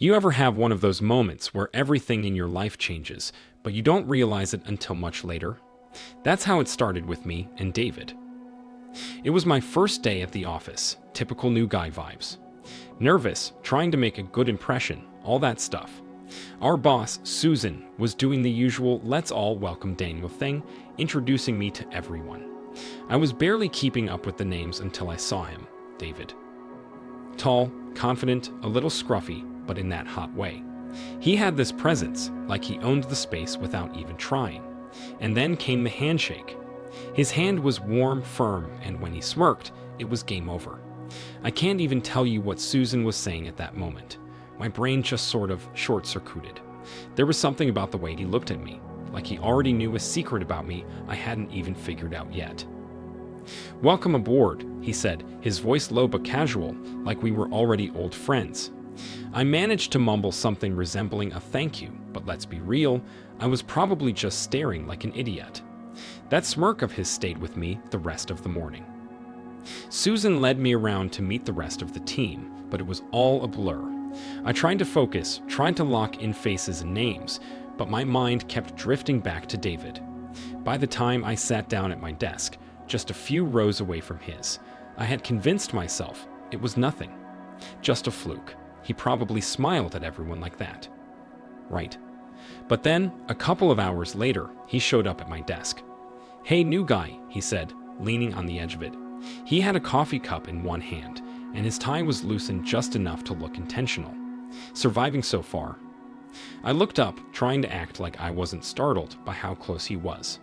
You ever have one of those moments where everything in your life changes, but you don't realize it until much later? That's how it started with me and David. It was my first day at the office, typical new guy vibes. Nervous, trying to make a good impression, all that stuff. Our boss, Susan, was doing the usual let's all welcome Daniel thing, introducing me to everyone. I was barely keeping up with the names until I saw him, David. Tall, confident, a little scruffy, but in that hot way. He had this presence, like he owned the space without even trying. And then came the handshake. His hand was warm, firm, and when he smirked, it was game over. I can't even tell you what Susan was saying at that moment. My brain just sort of short-circuited. There was something about the way he looked at me, like he already knew a secret about me I hadn't even figured out yet. "Welcome aboard," he said, his voice low but casual, like we were already old friends. I managed to mumble something resembling a thank you, but let's be real, I was probably just staring like an idiot. That smirk of his stayed with me the rest of the morning. Susan led me around to meet the rest of the team, but it was all a blur. I tried to focus, tried to lock in faces and names, but my mind kept drifting back to David. By the time I sat down at my desk, just a few rows away from his, I had convinced myself it was nothing. Just a fluke. He probably smiled at everyone like that. Right. But then, a couple of hours later, he showed up at my desk. "Hey, new guy," he said, leaning on the edge of it. He had a coffee cup in one hand, and his tie was loosened just enough to look intentional. Surviving so far. I looked up, trying to act like I wasn't startled by how close he was.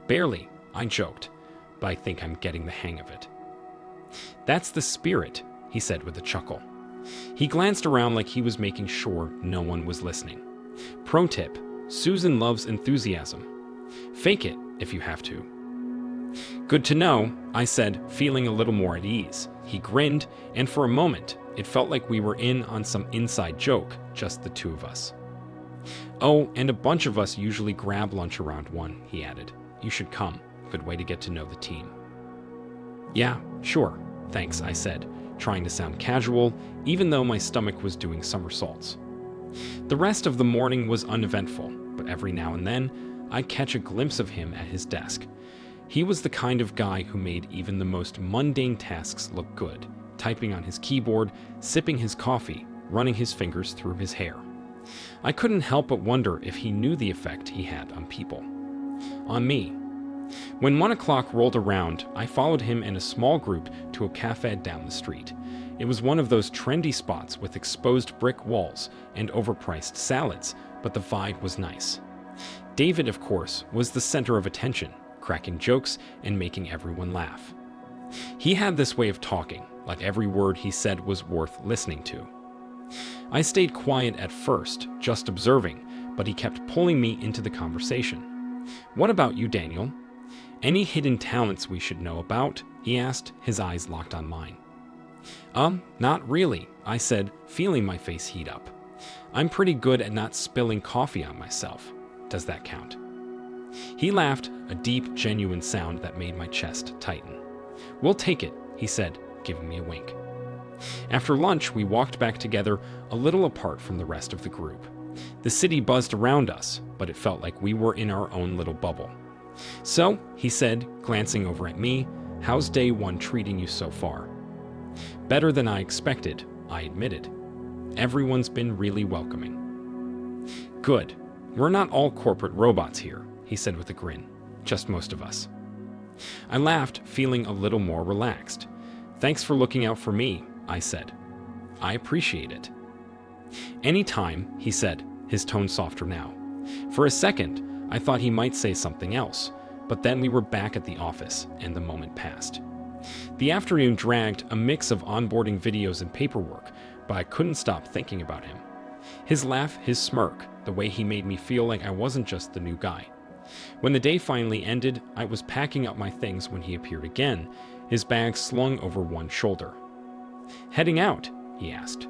"Barely," I joked, "but I think I'm getting the hang of it." "That's the spirit," he said with a chuckle. He glanced around like he was making sure no one was listening. Pro tip, Susan loves enthusiasm. Fake it if you have to. "Good to know," I said, feeling a little more at ease. He grinned, and for a moment, it felt like we were in on some inside joke, just the two of us. "Oh, and a bunch of us usually grab lunch around 1, he added. "You should come. Good way to get to know the team." "Yeah, sure, thanks," I said, trying to sound casual, even though my stomach was doing somersaults. The rest of the morning was uneventful, but every now and then, I'd catch a glimpse of him at his desk. He was the kind of guy who made even the most mundane tasks look good, typing on his keyboard, sipping his coffee, running his fingers through his hair. I couldn't help but wonder if he knew the effect he had on people. On me. When 1 o'clock rolled around, I followed him in a small group to a cafe down the street. It was one of those trendy spots with exposed brick walls and overpriced salads, but the vibe was nice. David, of course, was the center of attention, cracking jokes and making everyone laugh. He had this way of talking, like every word he said was worth listening to. I stayed quiet at first, just observing, but he kept pulling me into the conversation. "What about you, Daniel? Any hidden talents we should know about?" he asked, his eyes locked on mine. Not really," I said, feeling my face heat up. "I'm pretty good at not spilling coffee on myself. Does that count?" He laughed, a deep, genuine sound that made my chest tighten. "We'll take it," he said, giving me a wink. After lunch, we walked back together, a little apart from the rest of the group. The city buzzed around us, but it felt like we were in our own little bubble. "So," he said, glancing over at me, "how's day 1 treating you so far?" "Better than I expected," I admitted. "Everyone's been really welcoming." "Good. We're not all corporate robots here," he said with a grin. "Just most of us." I laughed, feeling a little more relaxed. "Thanks for looking out for me," I said. "I appreciate it." "Anytime," he said, his tone softer now. For a second, I thought he might say something else, but then we were back at the office, and the moment passed. The afternoon dragged, a mix of onboarding videos and paperwork, but I couldn't stop thinking about him. His laugh, his smirk, the way he made me feel like I wasn't just the new guy. When the day finally ended, I was packing up my things when he appeared again, his bag slung over one shoulder. "Heading out?" he asked.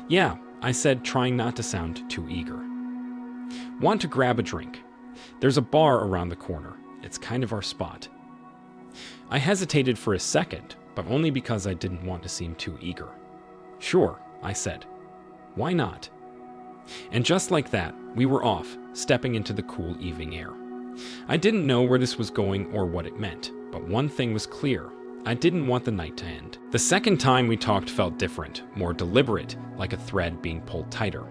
"Yeah," I said, trying not to sound too eager. "Want to grab a drink? There's a bar around the corner. It's kind of our spot." I hesitated for a second, but only because I didn't want to seem too eager. "Sure," I said. Why not? And just like that, we were off, stepping into the cool evening air. I didn't know where this was going or what it meant, but one thing was clear. I didn't want the night to end. The second time we talked felt different, more deliberate, like a thread being pulled tighter.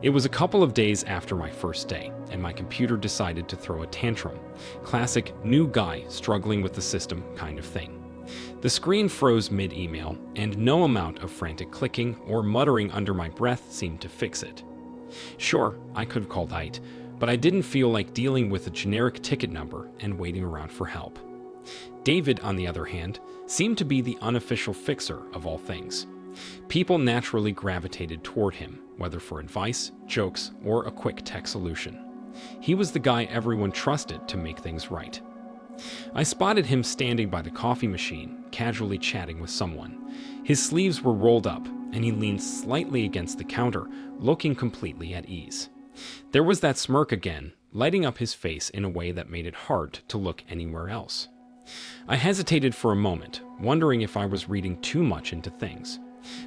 It was a couple of days after my first day, and my computer decided to throw a tantrum. Classic new guy struggling with the system kind of thing. The screen froze mid-email, and no amount of frantic clicking or muttering under my breath seemed to fix it. Sure, I could have called IT, but I didn't feel like dealing with a generic ticket number and waiting around for help. David, on the other hand, seemed to be the unofficial fixer of all things. People naturally gravitated toward him, whether for advice, jokes, or a quick tech solution. He was the guy everyone trusted to make things right. I spotted him standing by the coffee machine, casually chatting with someone. His sleeves were rolled up, and he leaned slightly against the counter, looking completely at ease. There was that smirk again, lighting up his face in a way that made it hard to look anywhere else. I hesitated for a moment, wondering if I was reading too much into things.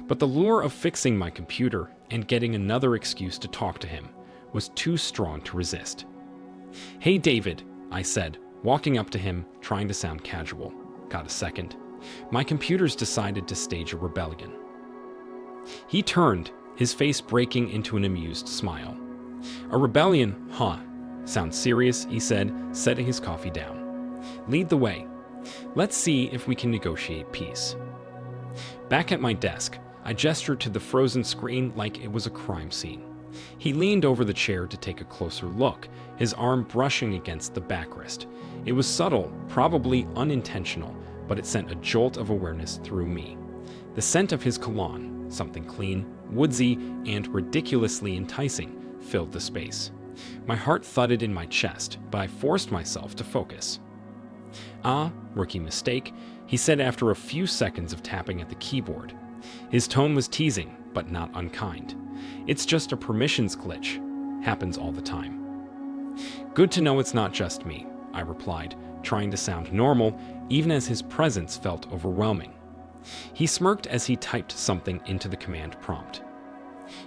But the lure of fixing my computer and getting another excuse to talk to him was too strong to resist. "Hey, David," I said, walking up to him, trying to sound casual. "Got a second? My computer's decided to stage a rebellion." He turned, his face breaking into an amused smile. "A rebellion, huh? Sounds serious," he said, setting his coffee down. "Lead the way. Let's see if we can negotiate peace." Back at my desk, I gestured to the frozen screen like it was a crime scene. He leaned over the chair to take a closer look, his arm brushing against the backrest. It was subtle, probably unintentional, but it sent a jolt of awareness through me. The scent of his cologne, something clean, woodsy, and ridiculously enticing, filled the space. My heart thudded in my chest, but I forced myself to focus. "Ah, rookie mistake," he said after a few seconds of tapping at the keyboard. His tone was teasing, but not unkind. "It's just a permissions glitch. Happens all the time." "Good to know it's not just me," I replied, trying to sound normal, even as his presence felt overwhelming. He smirked as he typed something into the command prompt.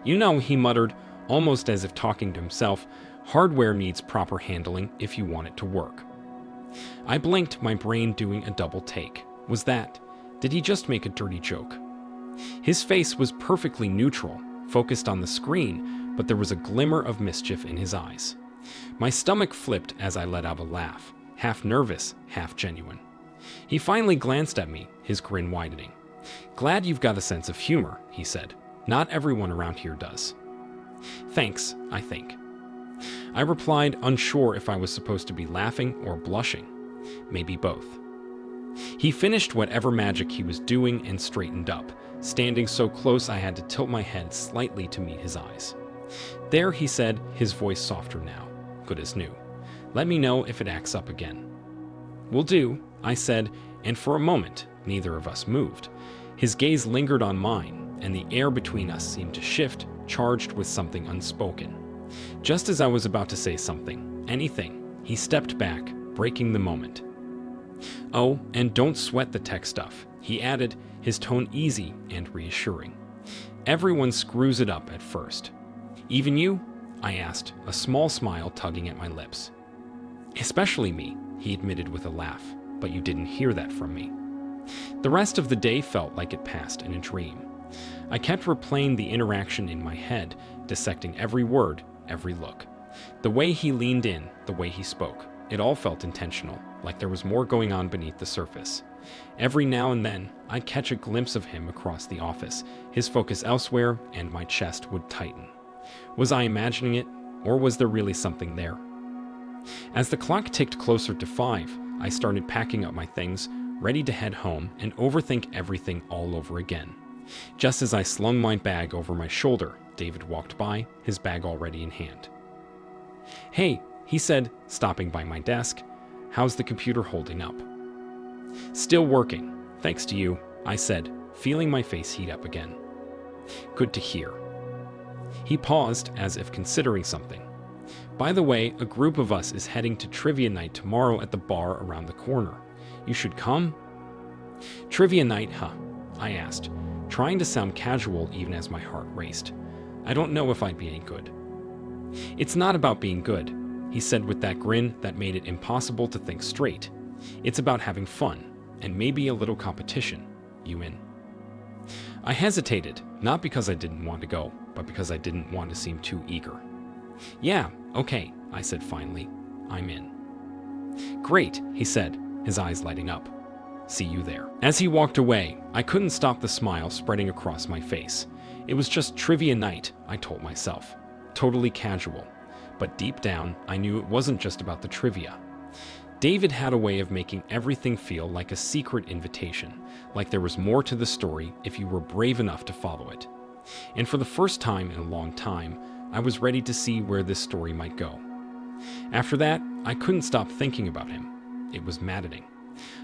"You know," he muttered, almost as if talking to himself, "hardware needs proper handling if you want it to work." I blinked, my brain doing a double take. Did he just make a dirty joke? His face was perfectly neutral, focused on the screen, but there was a glimmer of mischief in his eyes. My stomach flipped as I let out a laugh, half nervous, half genuine. He finally glanced at me, his grin widening. "Glad you've got a sense of humor," he said. "Not everyone around here does." "Thanks, I think." I replied, unsure if I was supposed to be laughing or blushing. Maybe both. He finished whatever magic he was doing and straightened up, standing so close I had to tilt my head slightly to meet his eyes. "There," he said, his voice softer now, good as new. "Let me know if it acts up again." "Will do," I said, and for a moment, neither of us moved. His gaze lingered on mine, and the air between us seemed to shift, charged with something unspoken. Just as I was about to say something, anything, he stepped back, breaking the moment. "Oh, and don't sweat the tech stuff," he added, his tone easy and reassuring. "Everyone screws it up at first." "Even you?" I asked, a small smile tugging at my lips. "Especially me," he admitted with a laugh, "but you didn't hear that from me." The rest of the day felt like it passed in a dream. I kept replaying the interaction in my head, dissecting every word, every look. The way he leaned in, the way he spoke, it all felt intentional, like there was more going on beneath the surface. Every now and then, I'd catch a glimpse of him across the office, his focus elsewhere, and my chest would tighten. Was I imagining it, or was there really something there? As the clock ticked closer to 5, I started packing up my things, ready to head home and overthink everything all over again. Just as I slung my bag over my shoulder, David walked by, his bag already in hand. "Hey," he said, stopping by my desk. "How's the computer holding up?" "Still working, thanks to you," I said, feeling my face heat up again. "Good to hear." He paused, as if considering something. "By the way, a group of us is heading to trivia night tomorrow at the bar around the corner. You should come?" "Trivia night, huh?" I asked, trying to sound casual even as my heart raced. I don't know if I'd be any good. It's not about being good, he said with that grin that made it impossible to think straight. It's about having fun, and maybe a little competition. You in? I hesitated, not because I didn't want to go, but because I didn't want to seem too eager. Yeah, okay, I said finally. I'm in. Great, he said, his eyes lighting up. See you there. As he walked away, I couldn't stop the smile spreading across my face. It was just trivia night, I told myself. Totally casual. But deep down, I knew it wasn't just about the trivia. David had a way of making everything feel like a secret invitation, like there was more to the story if you were brave enough to follow it. And for the first time in a long time, I was ready to see where this story might go. After that, I couldn't stop thinking about him. It was maddening.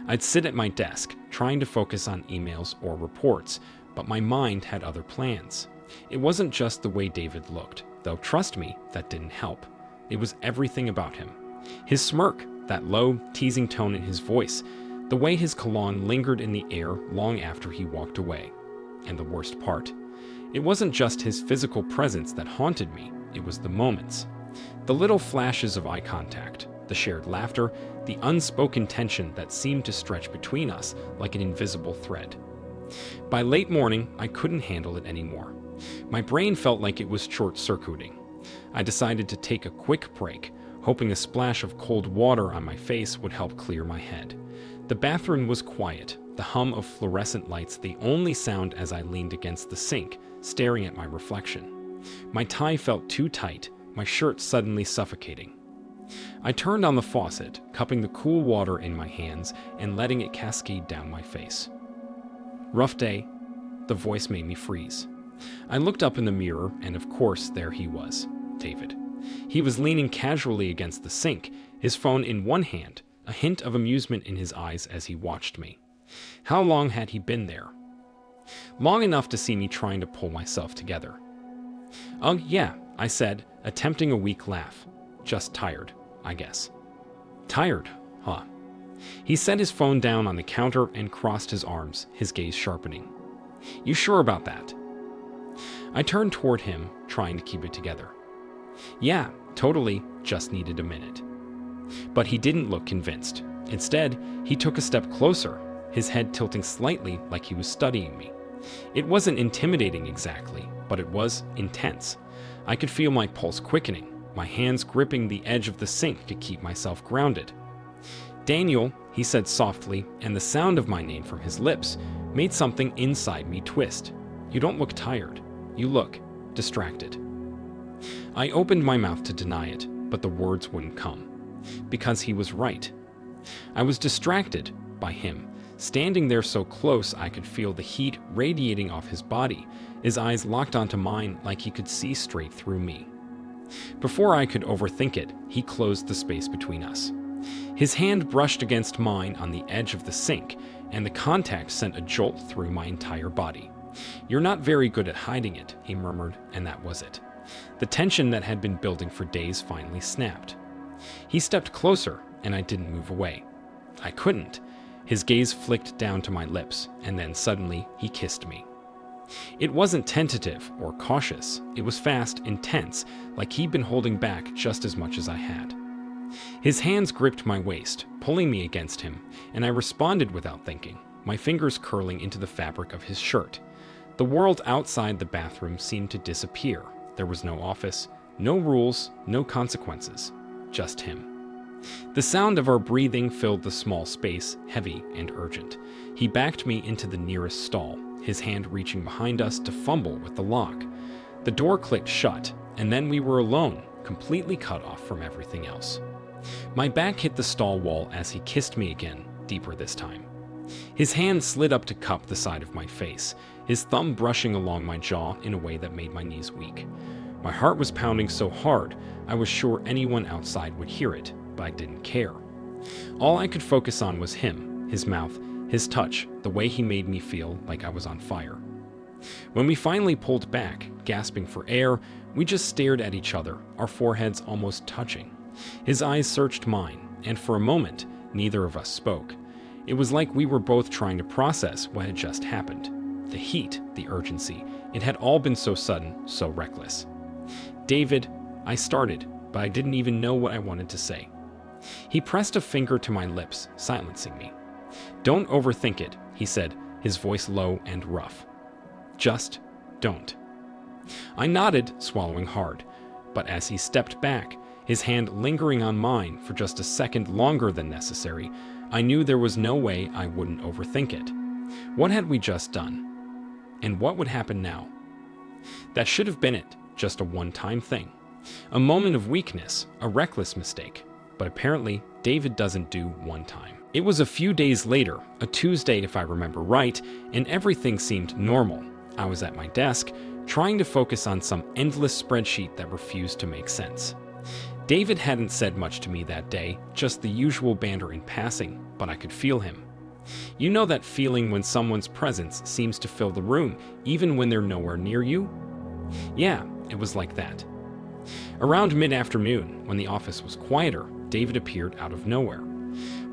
I'd sit at my desk, trying to focus on emails or reports, but my mind had other plans. It wasn't just the way David looked, though trust me, that didn't help. It was everything about him. His smirk, that low, teasing tone in his voice, the way his cologne lingered in the air long after he walked away. And the worst part, it wasn't just his physical presence that haunted me, it was the moments. The little flashes of eye contact, the shared laughter, the unspoken tension that seemed to stretch between us like an invisible thread. By late morning, I couldn't handle it anymore. My brain felt like it was short-circuiting. I decided to take a quick break, hoping a splash of cold water on my face would help clear my head. The bathroom was quiet, the hum of fluorescent lights the only sound as I leaned against the sink, staring at my reflection. My tie felt too tight, my shirt suddenly suffocating. I turned on the faucet, cupping the cool water in my hands and letting it cascade down my face. Rough day. The voice made me freeze. I looked up in the mirror, and of course, there he was, David. He was leaning casually against the sink, his phone in one hand, a hint of amusement in his eyes as he watched me. How long had he been there? Long enough to see me trying to pull myself together. Oh, yeah, I said, attempting a weak laugh. Just tired, I guess. Tired, huh? He set his phone down on the counter and crossed his arms, his gaze sharpening. You sure about that? I turned toward him, trying to keep it together. Yeah, totally, just needed a minute. But he didn't look convinced. Instead, he took a step closer, his head tilting slightly like he was studying me. It wasn't intimidating exactly, but it was intense. I could feel my pulse quickening, my hands gripping the edge of the sink to keep myself grounded. Daniel, he said softly, and the sound of my name from his lips made something inside me twist. You don't look tired. You look distracted. I opened my mouth to deny it, but the words wouldn't come. Because he was right. I was distracted by him, standing there so close I could feel the heat radiating off his body, his eyes locked onto mine like he could see straight through me. Before I could overthink it, he closed the space between us. His hand brushed against mine on the edge of the sink, and the contact sent a jolt through my entire body. You're not very good at hiding it, he murmured, and that was it. The tension that had been building for days finally snapped. He stepped closer, and I didn't move away. I couldn't. His gaze flicked down to my lips, and then suddenly he kissed me. It wasn't tentative or cautious. It was fast, intense, like he'd been holding back just as much as I had. His hands gripped my waist, pulling me against him, and I responded without thinking, my fingers curling into the fabric of his shirt. The world outside the bathroom seemed to disappear. There was no office, no rules, no consequences, just him. The sound of our breathing filled the small space, heavy and urgent. He backed me into the nearest stall, his hand reaching behind us to fumble with the lock. The door clicked shut, and then we were alone, completely cut off from everything else. My back hit the stall wall as he kissed me again, deeper this time. His hand slid up to cup the side of my face, his thumb brushing along my jaw in a way that made my knees weak. My heart was pounding so hard, I was sure anyone outside would hear it, but I didn't care. All I could focus on was him, his mouth, his touch, the way he made me feel like I was on fire. When we finally pulled back, gasping for air, we just stared at each other, our foreheads almost touching. His eyes searched mine, and for a moment, neither of us spoke. It was like we were both trying to process what had just happened. The heat, the urgency, It had all been so sudden, so reckless. "David," I started, but I didn't even know what I wanted to say. He pressed a finger to my lips, silencing me. "Don't overthink it," he said, his voice low and rough. "Just don't." I nodded, swallowing hard, but as he stepped back, his hand lingering on mine for just a second longer than necessary, I knew there was no way I wouldn't overthink it. What had we just done? And what would happen now? That should have been it, just a one-time thing. A moment of weakness, a reckless mistake. But apparently, David doesn't do one time. It was a few days later, a Tuesday if I remember right, and everything seemed normal. I was at my desk, trying to focus on some endless spreadsheet that refused to make sense. David hadn't said much to me that day, just the usual banter in passing, but I could feel him. You know that feeling when someone's presence seems to fill the room, even when they're nowhere near you? Yeah, it was like that. Around mid-afternoon, when the office was quieter, David appeared out of nowhere.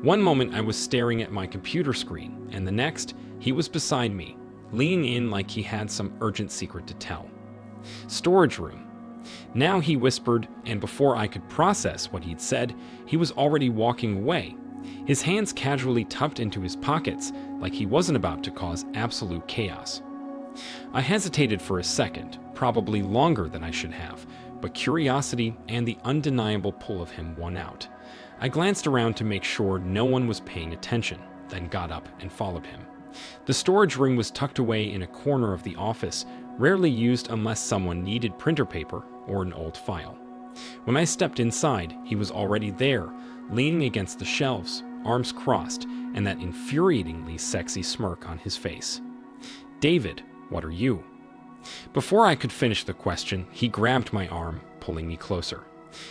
One moment I was staring at my computer screen, and the next, he was beside me, leaning in like he had some urgent secret to tell. "Storage room." Now he whispered, and before I could process what he'd said, he was already walking away, his hands casually tucked into his pockets like he wasn't about to cause absolute chaos. I hesitated for a second, probably longer than I should have, but curiosity and the undeniable pull of him won out. I glanced around to make sure no one was paying attention, then got up and followed him. The storage room was tucked away in a corner of the office, rarely used unless someone needed printer paper or an old file. When I stepped inside, he was already there, leaning against the shelves, arms crossed, and that infuriatingly sexy smirk on his face. "David, what are you?" Before I could finish the question, he grabbed my arm, pulling me closer.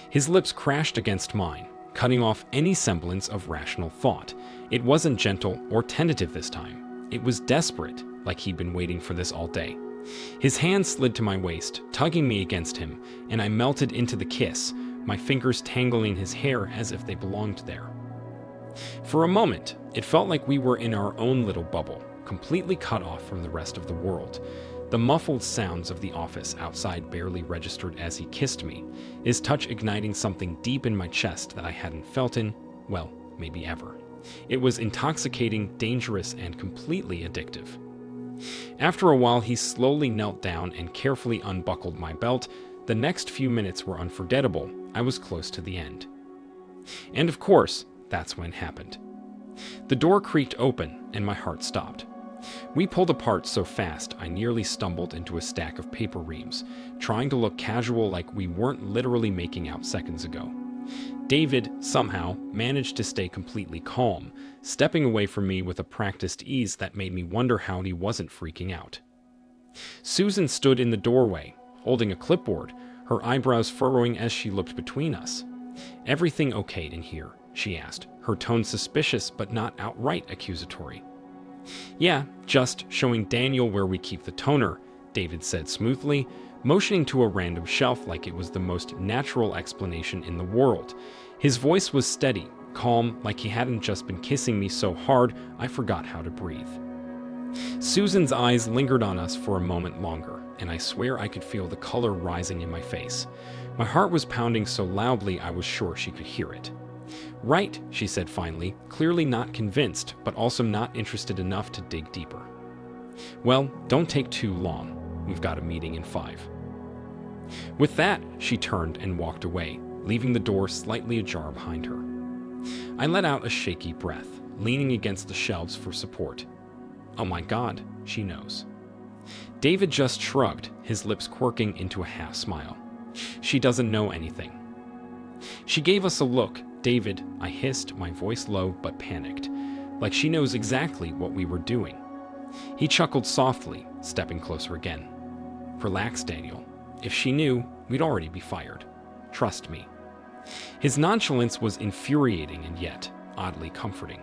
His lips crashed against mine, cutting off any semblance of rational thought. It wasn't gentle or tentative this time. It was desperate, like he'd been waiting for this all day. His hand slid to my waist, tugging me against him, and I melted into the kiss, my fingers tangling his hair as if they belonged there. For a moment, it felt like we were in our own little bubble, completely cut off from the rest of the world. The muffled sounds of the office outside barely registered as he kissed me, his touch igniting something deep in my chest that I hadn't felt in, well, maybe ever. It was intoxicating, dangerous, and completely addictive. After a while, he slowly knelt down and carefully unbuckled my belt. The next few minutes were unforgettable. I was close to the end. And of course, that's when it happened. The door creaked open, and my heart stopped. We pulled apart so fast, I nearly stumbled into a stack of paper reams, trying to look casual like we weren't literally making out seconds ago. David, somehow, managed to stay completely calm, stepping away from me with a practiced ease that made me wonder how he wasn't freaking out. Susan stood in the doorway, holding a clipboard, her eyebrows furrowing as she looked between us. "Everything okay in here?" she asked, her tone suspicious but not outright accusatory. "Yeah, just showing Daniel where we keep the toner," David said smoothly, motioning to a random shelf like it was the most natural explanation in the world. His voice was steady, calm, like he hadn't just been kissing me so hard I forgot how to breathe. Susan's eyes lingered on us for a moment longer, and I swear I could feel the color rising in my face. My heart was pounding so loudly I was sure she could hear it. "Right," she said finally, clearly not convinced, but also not interested enough to dig deeper. "Well, don't take too long. We've got a meeting in 5. With that, she turned and walked away, leaving the door slightly ajar behind her. I let out a shaky breath, leaning against the shelves for support. Oh my God, she knows. David just shrugged, his lips quirking into a half smile. She doesn't know anything. She gave us a look. "David," I hissed, my voice low but panicked, like she knows exactly what we were doing. He chuckled softly, stepping closer again. "Relax, Daniel. If she knew, we'd already be fired. Trust me." His nonchalance was infuriating and yet oddly comforting.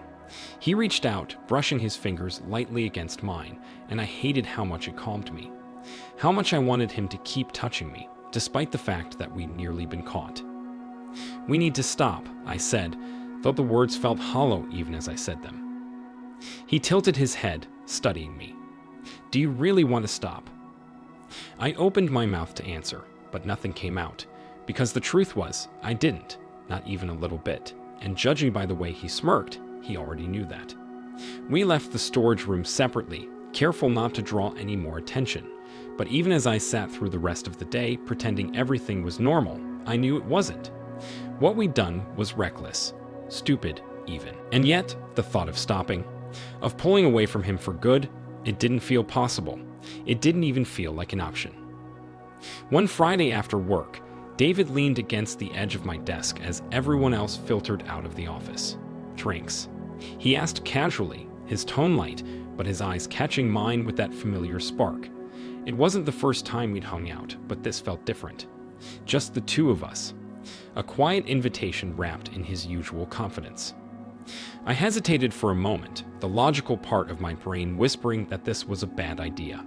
He reached out, brushing his fingers lightly against mine, and I hated how much it calmed me. How much I wanted him to keep touching me, despite the fact that we'd nearly been caught. "We need to stop," I said, though the words felt hollow even as I said them. He tilted his head, studying me. "Do you really want to stop?" I opened my mouth to answer, but nothing came out, because the truth was, I didn't, not even a little bit, and judging by the way he smirked, he already knew that. We left the storage room separately, careful not to draw any more attention, but even as I sat through the rest of the day pretending everything was normal, I knew it wasn't. What we'd done was reckless, stupid even. And yet, the thought of stopping, of pulling away from him for good, it didn't feel possible. It didn't even feel like an option. One Friday after work, David leaned against the edge of my desk as everyone else filtered out of the office. Drinks. He asked casually, his tone light, but his eyes catching mine with that familiar spark. It wasn't the first time we'd hung out, but this felt different. Just the two of us. A quiet invitation wrapped in his usual confidence. I hesitated for a moment, the logical part of my brain whispering that this was a bad idea.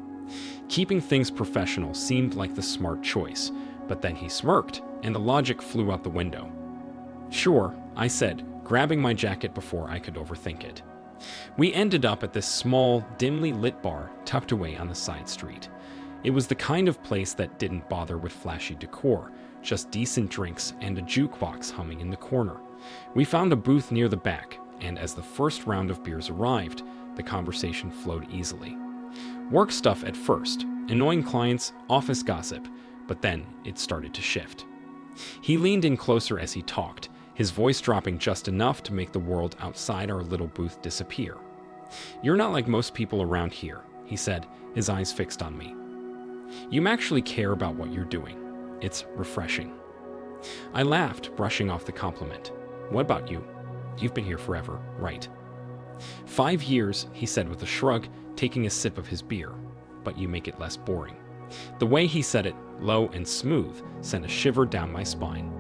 Keeping things professional seemed like the smart choice, but then he smirked, and the logic flew out the window. Sure, I said, grabbing my jacket before I could overthink it. We ended up at this small, dimly lit bar tucked away on the side street. It was the kind of place that didn't bother with flashy decor, just decent drinks and a jukebox humming in the corner. We found a booth near the back, and as the first round of beers arrived, the conversation flowed easily. Work stuff at first, annoying clients, office gossip, but then it started to shift. He leaned in closer as he talked, his voice dropping just enough to make the world outside our little booth disappear. "You're not like most people around here," he said, his eyes fixed on me. "You actually care about what you're doing. It's refreshing." I laughed, brushing off the compliment. "What about you? You've been here forever, right?" 5 years, he said with a shrug, taking a sip of his beer. "But you make it less boring." The way he said it, low and smooth, sent a shiver down my spine.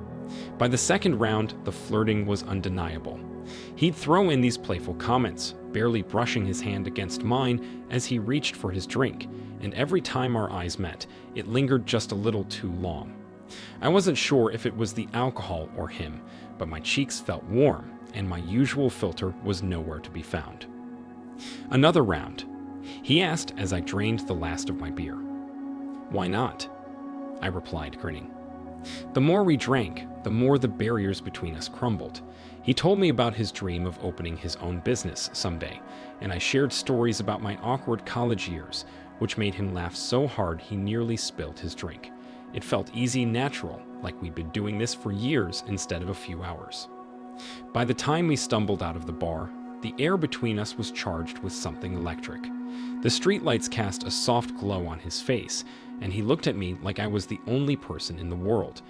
By the second round, the flirting was undeniable. He'd throw in these playful comments, barely brushing his hand against mine as he reached for his drink, and every time our eyes met, it lingered just a little too long. I wasn't sure if it was the alcohol or him, but my cheeks felt warm, and my usual filter was nowhere to be found. "Another round?" he asked as I drained the last of my beer. "Why not?" I replied, grinning. The more we drank, the more the barriers between us crumbled. He told me about his dream of opening his own business someday, and I shared stories about my awkward college years, which made him laugh so hard he nearly spilled his drink. It felt easy and natural, like we'd been doing this for years instead of a few hours. By the time we stumbled out of the bar, the air between us was charged with something electric. The streetlights cast a soft glow on his face, and he looked at me like I was the only person in the world.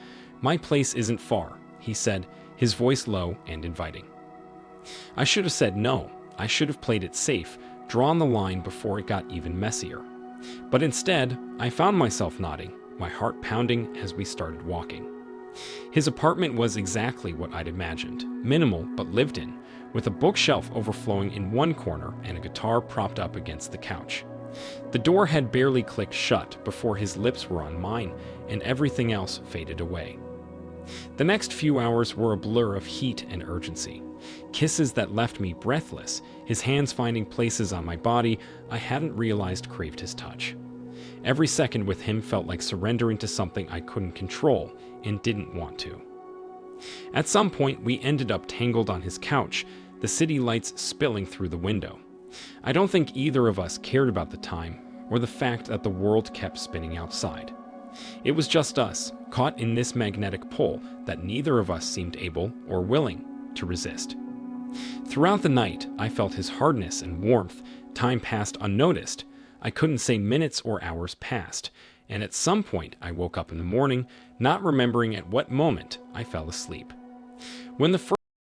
"My place isn't far," he said, his voice low and inviting. I should have said no. I should have played it safe, drawn the line before it got even messier. But instead, I found myself nodding, my heart pounding as we started walking. His apartment was exactly what I'd imagined, minimal but lived in, with a bookshelf overflowing in one corner and a guitar propped up against the couch. The door had barely clicked shut before his lips were on mine, and everything else faded away. The next few hours were a blur of heat and urgency. Kisses that left me breathless, his hands finding places on my body I hadn't realized craved his touch. Every second with him felt like surrendering to something I couldn't control and didn't want to. At some point, we ended up tangled on his couch, the city lights spilling through the window. I don't think either of us cared about the time or the fact that the world kept spinning outside. It was just us, caught in this magnetic pull that neither of us seemed able or willing to resist. Throughout the night, I felt his hardness and warmth. Time passed unnoticed. I couldn't say minutes or hours passed, and at some point I woke up in the morning, not remembering at what moment I fell asleep. When the first